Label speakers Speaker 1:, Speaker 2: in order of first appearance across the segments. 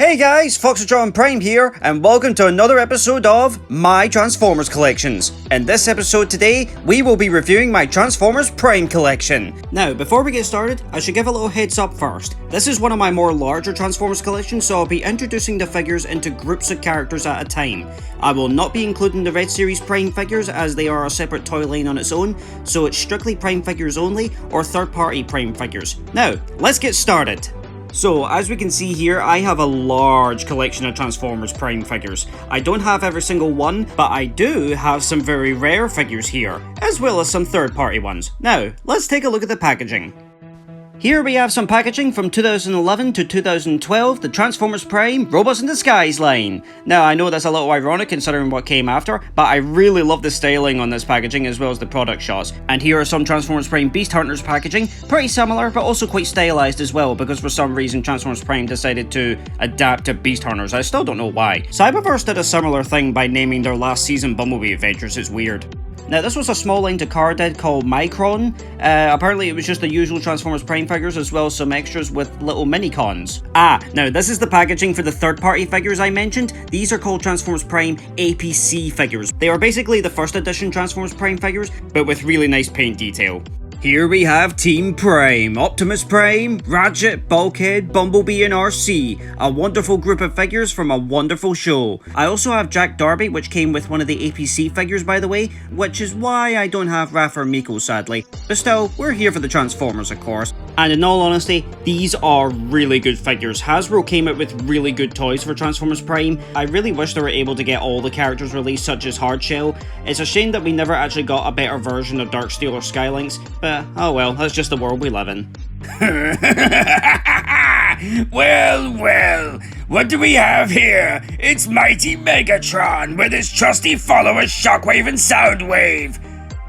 Speaker 1: Hey guys, Foxtrot Prime here, and welcome to another episode of my Transformers collections. In this episode today, we will be reviewing my Transformers Prime collection. Now, before we get started, I should give a little heads up first. This is one of my more larger Transformers collections, so I'll be introducing the figures into groups of characters at a time. I will not be including the Red Series Prime figures as they are a separate toy line on its own, so it's strictly Prime figures only or third-party Prime figures. Now, let's get started. So, as we can see here, I have a large collection of Transformers Prime figures. I don't have every single one, but I do have some very rare figures here, as well as some third-party ones. Now, let's take a look at the packaging. Here we have some packaging from 2011 to 2012, the Transformers Prime Robots in Disguise line. Now, I know that's a little ironic considering what came after, but I really love the styling on this packaging as well as the product shots. And here are some Transformers Prime Beast Hunters packaging, pretty similar but also quite stylized as well, because for some reason Transformers Prime decided to adapt to Beast Hunters. I still don't know why. Cyberverse did a similar thing by naming their last season Bumblebee Adventures. It's weird. Now, this was a small line TAKARA did called MICRON. Apparently it was just the usual Transformers Prime figures as well as some extras with little mini-cons. Now this is the packaging for the third-party figures I mentioned. These are called Transformers Prime APC figures. They are basically the first edition Transformers Prime figures, but with really nice paint detail. Here we have Team Prime, Optimus Prime, Ratchet, Bulkhead, Bumblebee and RAZORBACK, a wonderful group of figures from a wonderful show. I also have Jack Darby, which came with one of the APC figures by the way, which is why I don't have Raph or Miko sadly. But still, we're here for the Transformers of course. And in all honesty, these are really good figures. Hasbro came out with really good toys for Transformers Prime. I really wish they were able to get all the characters released such as Hardshell. It's a shame that we never actually got a better version of DARKSTEEL or SKYLINX, but oh well, that's just the world we live in.
Speaker 2: Well, what do we have here? It's mighty Megatron with his trusty followers Shockwave and Soundwave.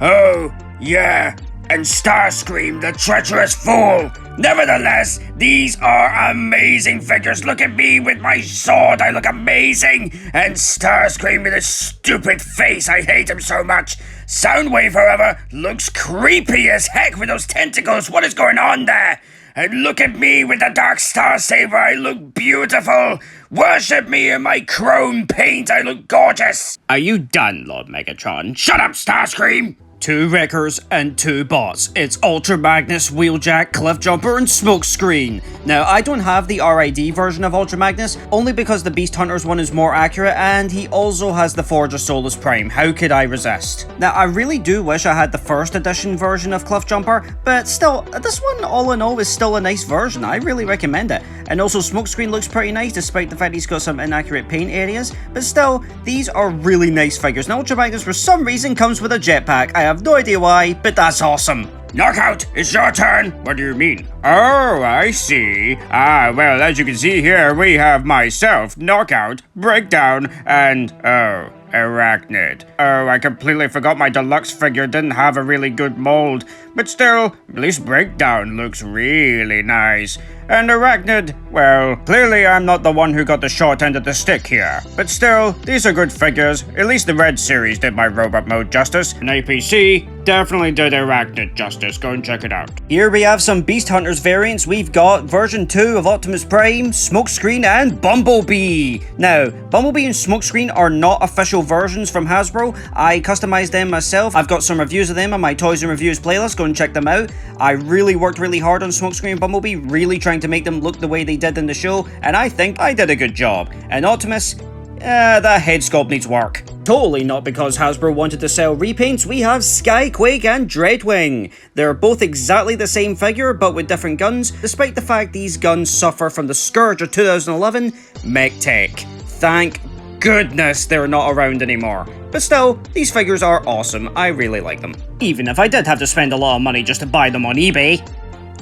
Speaker 2: Oh, yeah, and Starscream, the treacherous fool. Nevertheless, these are amazing figures. Look at me with my sword, I look amazing. And Starscream with his stupid face, I hate him so much. Soundwave, however, looks creepy as heck with those tentacles. What is going on there? And look at me with the Dark Star Saber, I look beautiful. Worship me in my chrome paint, I look gorgeous.
Speaker 1: Are you done, Lord Megatron?
Speaker 2: Shut up, Starscream!
Speaker 1: 2 Wreckers and 2 bots. It's Ultra Magnus, Wheeljack, Cliffjumper, and Smokescreen. Now, I don't have the RID version of Ultra Magnus, only because the Beast Hunters one is more accurate, and he also has the Forge of Solus Prime. How could I resist? Now, I really do wish I had the first edition version of Cliffjumper, but still, this one, all in all, is still a nice version. I really recommend it. And also, Smokescreen looks pretty nice, despite the fact he's got some inaccurate paint areas, but still, these are really nice figures. Now, Ultra Magnus, for some reason, comes with a jetpack. I have no idea why, but that's awesome.
Speaker 2: Knockout, it's your turn. What do you mean?
Speaker 3: Oh, I see. Well, as you can see here, we have myself, Knockout, Breakdown, and, Arachnid. Oh, I completely forgot my deluxe figure didn't have a really good mold. But still, at least Breakdown looks really nice. And Arachnid, well, clearly I'm not the one who got the short end of the stick here. But still, these are good figures. At least the Red Series did my robot mode justice. And APC definitely did Arachnid justice. Go and check it out.
Speaker 1: Here we have some Beast Hunters variants. We've got version 2 of Optimus Prime, Smokescreen, and Bumblebee. Now, Bumblebee and Smokescreen are not official versions from Hasbro. I customized them myself. I've got some reviews of them on my Toys and Reviews playlist. Go and check them out. I really worked really hard on Smokescreen and Bumblebee, really trying to make them look the way they did in the show, and I think I did a good job. And Optimus, that head sculpt needs work. Totally not because Hasbro wanted to sell repaints. We have Skyquake and Dreadwing. They're both exactly the same figure, but with different guns, despite the fact these guns suffer from the scourge of 2011, mech tech. Thank goodness they're not around anymore. But still, these figures are awesome. I really like them. Even if I did have to spend a lot of money just to buy them on eBay.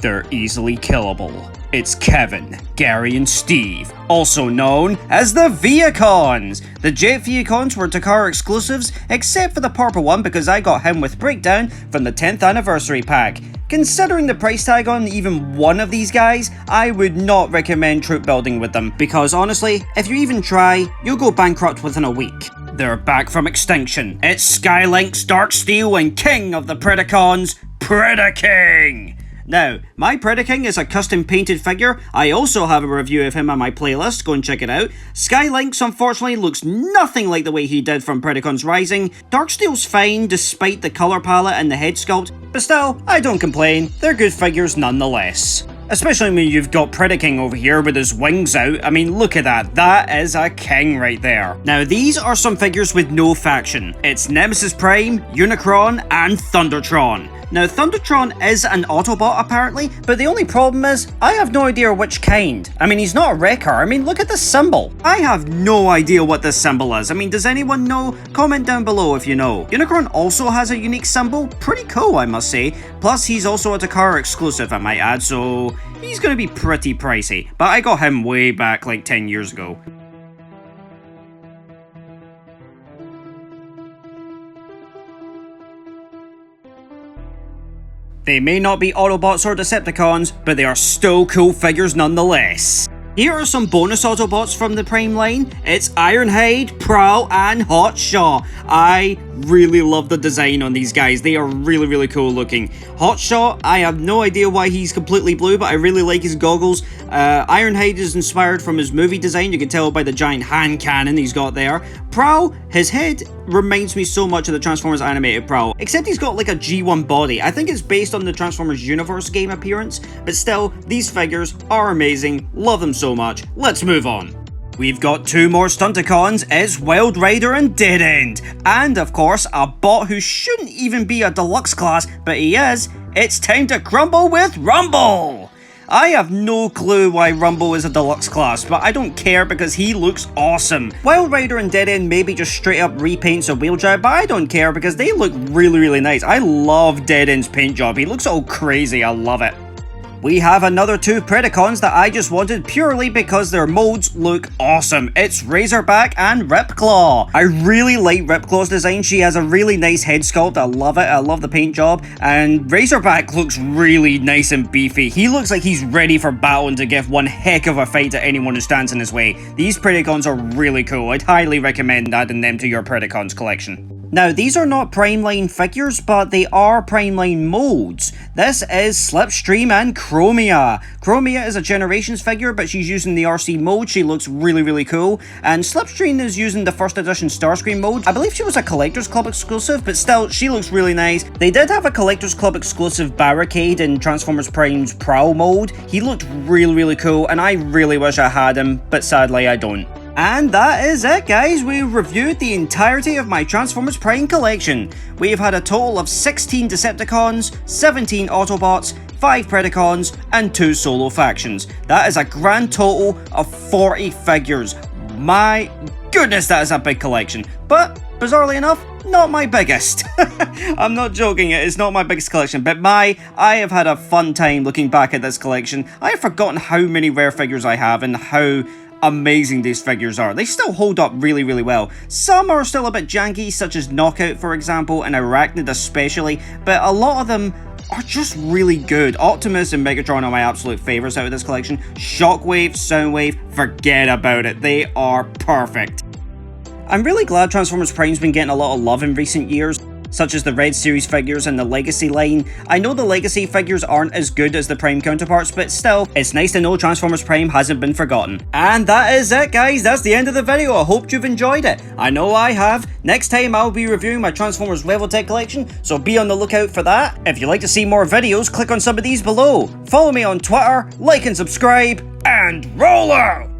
Speaker 1: They're easily killable. It's Kevin, Gary, and Steve, also known as the Viacons. The Jet Viacons were Takara exclusives, except for the purple one because I got him with Breakdown from the 10th anniversary pack. Considering the price tag on even one of these guys, I would not recommend troop building with them, because honestly, if you even try, you'll go bankrupt within a week. They're back from extinction. It's SKYLINX, DARKSTEEL, and King of the Predakons, PREDAKING! Now, my Predaking is a custom painted figure. I also have a review of him on my playlist, go and check it out. SKYLINX unfortunately looks nothing like the way he did from Predacon's Rising. DARKSTEEL's fine despite the colour palette and the head sculpt, but still, I don't complain, they're good figures nonetheless. Especially when you've got Predaking over here with his wings out. I mean, look at that. That is a king right there. Now, these are some figures with no faction. It's Nemesis Prime, UNICRON, and THUNDERTRON. Now, THUNDERTRON is an Autobot apparently, but the only problem is, I have no idea which kind. I mean, he's not a wrecker. I mean, look at the symbol. I have no idea what this symbol is. I mean, does anyone know? Comment down below if you know. UNICRON also has a unique symbol. Pretty cool, I must say. Plus, he's also a TAKARA exclusive, I might add, so he's gonna be pretty pricey. But I got him way back like 10 years ago. They may not be Autobots or Decepticons, but they are still cool figures nonetheless. Here are some bonus Autobots from the Prime line. It's IRONHIDE, PROWL, and HOTSHOT. I really love the design on these guys. They are really cool looking. HOTSHOT, I have no idea why he's completely blue, but I really like his goggles. IRONHIDE is inspired from his movie design. You can tell by the giant hand cannon he's got there. PROWL, his head reminds me so much of the Transformers animated PROWL, except he's got like a G1 body. I think it's based on the Transformers Universe game appearance, but still, these figures are amazing. Love them so much. Let's move on. We've got two more Stunticons, it's WILDRIDER and DEADEND. And of course, a bot who shouldn't even be a deluxe class, but he is. It's time to crumble with Rumble! I have no clue why Rumble is a deluxe class, but I don't care because he looks awesome. WILDRIDER and DEADEND may be just straight up repaints of WheelJab, but I don't care because they look really nice. I love DEADEND's paint job. He looks all crazy. I love it. We have another two Predacons that I just wanted purely because their molds look awesome. It's Razorback and RIPCLAW. I really like RIPCLAW's design. She has a really nice head sculpt. I love it. I love the paint job. And Razorback looks really nice and beefy. He looks like he's ready for battle and to give one heck of a fight to anyone who stands in his way. These Predacons are really cool. I'd highly recommend adding them to your Predacons collection. Now, these are not Prime Line figures, but they are Prime Line molds. This is SLIPSTREAM and CHROMIA. CHROMIA is a Generations figure, but she's using the RC mode. She looks really cool. And SLIPSTREAM is using the first edition STARSCREAM mode. I believe she was a Collector's Club exclusive, but still, she looks really nice. They did have a Collector's Club exclusive Barricade in Transformers Prime's PROWL mode. He looked really cool, and I really wish I had him, but sadly I don't. And that is it, guys. We've reviewed the entirety of my Transformers Prime collection. We've had a total of 16 Decepticons, 17 Autobots, 5 Predacons, and 2 solo factions. That is a grand total of 40 figures. My goodness, that is a big collection. But, bizarrely enough, not my biggest. I'm not joking, it's not my biggest collection, but I have had a fun time looking back at this collection. I have forgotten how many rare figures I have and how amazing these figures are. They still hold up really well. Some are still a bit janky, such as Knockout for example, and Arachnid especially, but a lot of them are just really good. Optimus and Megatron are my absolute favourites out of this collection. Shockwave, Soundwave, forget about it. They are perfect. I'm really glad Transformers Prime's been getting a lot of love in recent years, such as the Red Series figures and the Legacy line. I know the Legacy figures aren't as good as the Prime counterparts, but still, it's nice to know Transformers Prime hasn't been forgotten. And that is it, guys. That's the end of the video. I hope you've enjoyed it. I know I have. Next time, I'll be reviewing my Transformers Leveltech collection, so be on the lookout for that. If you'd like to see more videos, click on some of these below. Follow me on Twitter, like and subscribe,
Speaker 2: And roll out!